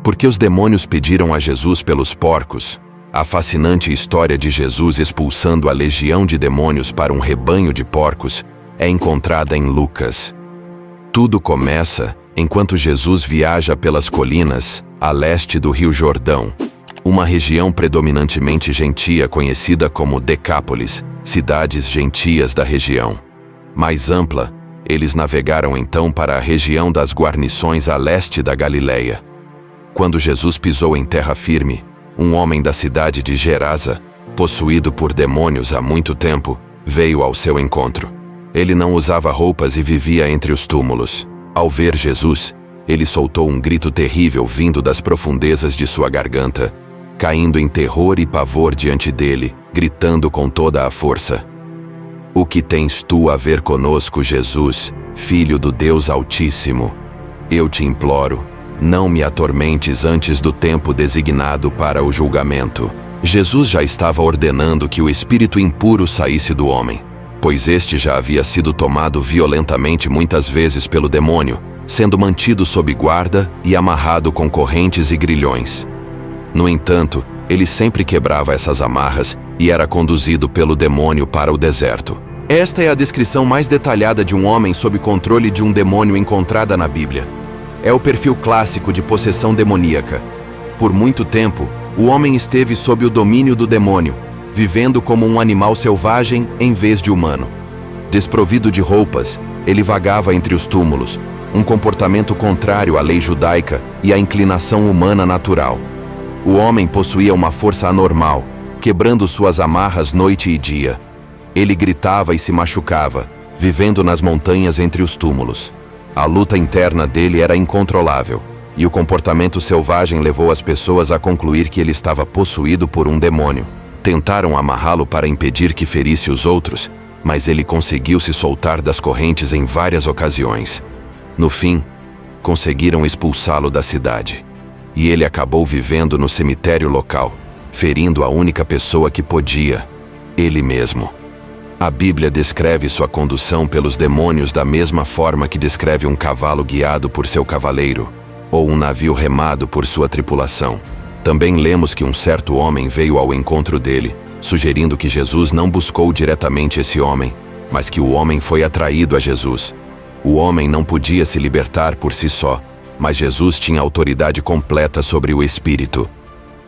Porque os demônios pediram a Jesus pelos porcos. A fascinante história de Jesus expulsando a legião de demônios para um rebanho de porcos é encontrada em Lucas. Tudo começa enquanto Jesus viaja pelas colinas a leste do Rio Jordão, uma região predominantemente gentia conhecida como Decápolis, cidades gentias da região. Mais ampla, eles navegaram então para a região das guarnições a leste da Galileia. Quando Jesus pisou em terra firme, um homem da cidade de Gerasa, possuído por demônios há muito tempo, veio ao seu encontro. Ele não usava roupas e vivia entre os túmulos. Ao ver Jesus, ele soltou um grito terrível vindo das profundezas de sua garganta, caindo em terror e pavor diante dele, gritando com toda a força: "O que tens tu a ver conosco, Jesus, Filho do Deus Altíssimo? Eu te imploro, não me atormentes antes do tempo designado para o julgamento." Jesus já estava ordenando que o espírito impuro saísse do homem, pois este já havia sido tomado violentamente muitas vezes pelo demônio, sendo mantido sob guarda e amarrado com correntes e grilhões. No entanto, ele sempre quebrava essas amarras e era conduzido pelo demônio para o deserto. Esta é a descrição mais detalhada de um homem sob controle de um demônio encontrada na Bíblia. É o perfil clássico de possessão demoníaca. Por muito tempo, o homem esteve sob o domínio do demônio, vivendo como um animal selvagem em vez de humano. Desprovido de roupas, ele vagava entre os túmulos, um comportamento contrário à lei judaica e à inclinação humana natural. O homem possuía uma força anormal, quebrando suas amarras noite e dia. Ele gritava e se machucava, vivendo nas montanhas entre os túmulos. A luta interna dele era incontrolável, e o comportamento selvagem levou as pessoas a concluir que ele estava possuído por um demônio. Tentaram amarrá-lo para impedir que ferisse os outros, mas ele conseguiu se soltar das correntes em várias ocasiões. No fim, conseguiram expulsá-lo da cidade. E ele acabou vivendo no cemitério local, ferindo a única pessoa que podia, ele mesmo. A Bíblia descreve sua condução pelos demônios da mesma forma que descreve um cavalo guiado por seu cavaleiro, ou um navio remado por sua tripulação. Também lemos que um certo homem veio ao encontro dele, sugerindo que Jesus não buscou diretamente esse homem, mas que o homem foi atraído a Jesus. O homem não podia se libertar por si só, mas Jesus tinha autoridade completa sobre o espírito.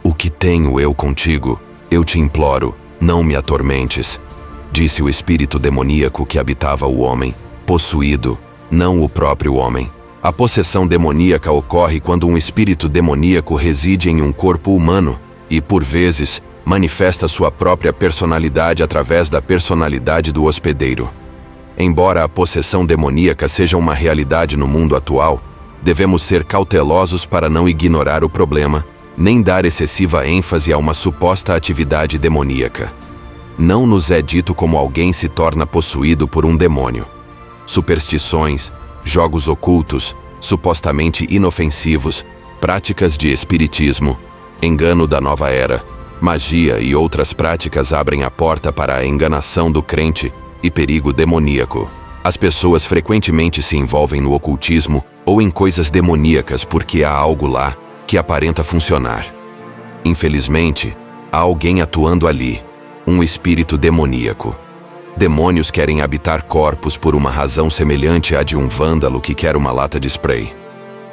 "O que tenho eu contigo? Eu te imploro, não me atormentes", disse o espírito demoníaco que habitava o homem, possuído, não o próprio homem. A possessão demoníaca ocorre quando um espírito demoníaco reside em um corpo humano e, por vezes, manifesta sua própria personalidade através da personalidade do hospedeiro. Embora a possessão demoníaca seja uma realidade no mundo atual, devemos ser cautelosos para não ignorar o problema, nem dar excessiva ênfase a uma suposta atividade demoníaca. Não nos é dito como alguém se torna possuído por um demônio. Superstições, jogos ocultos, supostamente inofensivos, práticas de espiritismo, engano da nova era, magia e outras práticas abrem a porta para a enganação do crente e perigo demoníaco. As pessoas frequentemente se envolvem no ocultismo ou em coisas demoníacas porque há algo lá que aparenta funcionar. Infelizmente, há alguém atuando ali, um espírito demoníaco. Demônios querem habitar corpos por uma razão semelhante à de um vândalo que quer uma lata de spray.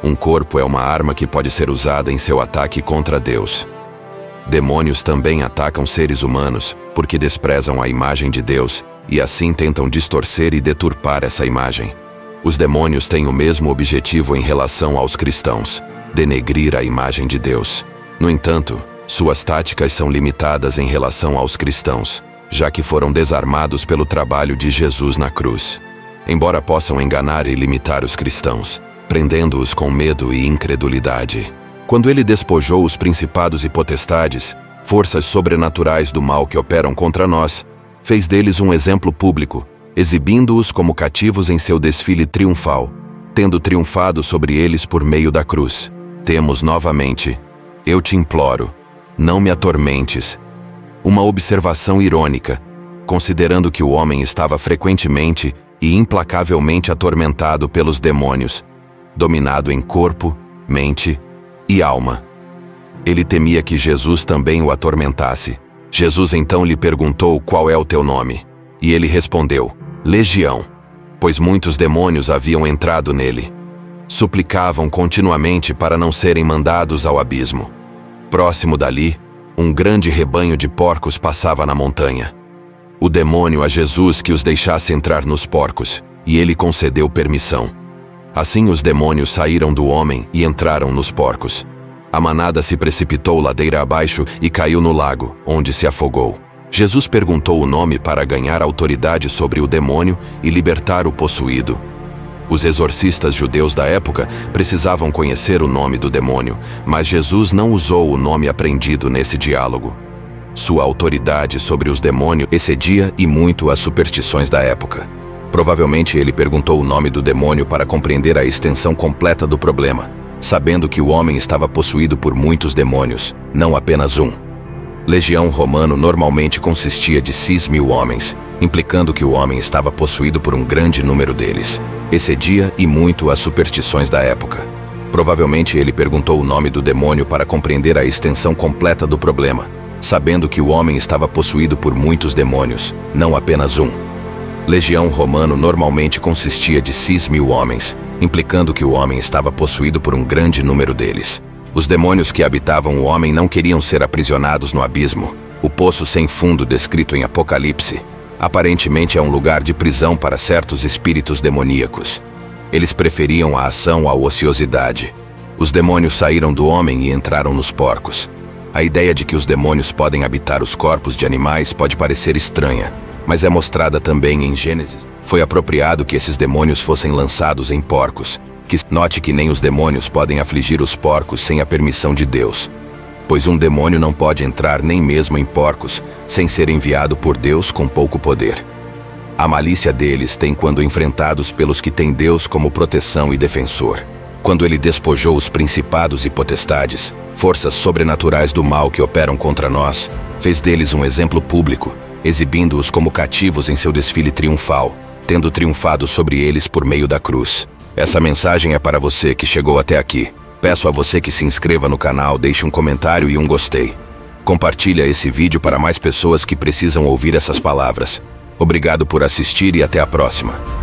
Um corpo é uma arma que pode ser usada em seu ataque contra Deus. Demônios também atacam seres humanos porque desprezam a imagem de Deus e assim tentam distorcer e deturpar essa imagem. Os demônios têm o mesmo objetivo em relação aos cristãos: denegrir a imagem de Deus. No entanto, suas táticas são limitadas em relação aos cristãos, já que foram desarmados pelo trabalho de Jesus na cruz. Embora possam enganar e limitar os cristãos, prendendo-os com medo e incredulidade. Quando ele despojou os principados e potestades, forças sobrenaturais do mal que operam contra nós, fez deles um exemplo público, exibindo-os como cativos em seu desfile triunfal, tendo triunfado sobre eles por meio da cruz. Temos novamente: "Eu te imploro, não me atormentes." Uma observação irônica, considerando que o homem estava frequentemente e implacavelmente atormentado pelos demônios, dominado em corpo, mente e alma. Ele temia que Jesus também o atormentasse. Jesus então lhe perguntou: qual é o teu nome? E ele respondeu: Legião, pois muitos demônios haviam entrado nele. Suplicavam continuamente para não serem mandados ao abismo. Próximo dali, um grande rebanho de porcos passava na montanha. O demônio a Jesus que os deixasse entrar nos porcos, e ele concedeu permissão. Assim os demônios saíram do homem e entraram nos porcos. A manada se precipitou ladeira abaixo e caiu no lago, onde se afogou. Jesus perguntou o nome para ganhar autoridade sobre o demônio e libertar o possuído. Os exorcistas judeus da época precisavam conhecer o nome do demônio, mas Jesus não usou o nome aprendido nesse diálogo. Sua autoridade sobre os demônios excedia e muito as superstições da época. Provavelmente ele perguntou o nome do demônio para compreender a extensão completa do problema, sabendo que o homem estava possuído por muitos demônios, não apenas um. Legião romano normalmente consistia de 6.000 homens, implicando que o homem estava possuído por um grande número deles. Excedia e muito as superstições da época. Provavelmente ele perguntou o nome do demônio para compreender a extensão completa do problema, sabendo que o homem estava possuído por muitos demônios, não apenas um. Legião romano normalmente consistia de 6.000 homens, implicando que o homem estava possuído por um grande número deles. Os demônios que habitavam o homem não queriam ser aprisionados no abismo, o poço sem fundo descrito em Apocalipse. Aparentemente é um lugar de prisão para certos espíritos demoníacos. Eles preferiam a ação à ociosidade. Os demônios saíram do homem e entraram nos porcos. A ideia de que os demônios podem habitar os corpos de animais pode parecer estranha, mas é mostrada também em Gênesis. Foi apropriado que esses demônios fossem lançados em porcos. Note que nem os demônios podem afligir os porcos sem a permissão de Deus, pois um demônio não pode entrar nem mesmo em porcos sem ser enviado por Deus com pouco poder. A malícia deles tem quando enfrentados pelos que têm Deus como proteção e defensor. Quando ele despojou os principados e potestades, forças sobrenaturais do mal que operam contra nós, fez deles um exemplo público, exibindo-os como cativos em seu desfile triunfal, tendo triunfado sobre eles por meio da cruz. Essa mensagem é para você que chegou até aqui. Peço a você que se inscreva no canal, deixe um comentário e um gostei. Compartilha esse vídeo para mais pessoas que precisam ouvir essas palavras. Obrigado por assistir e até a próxima.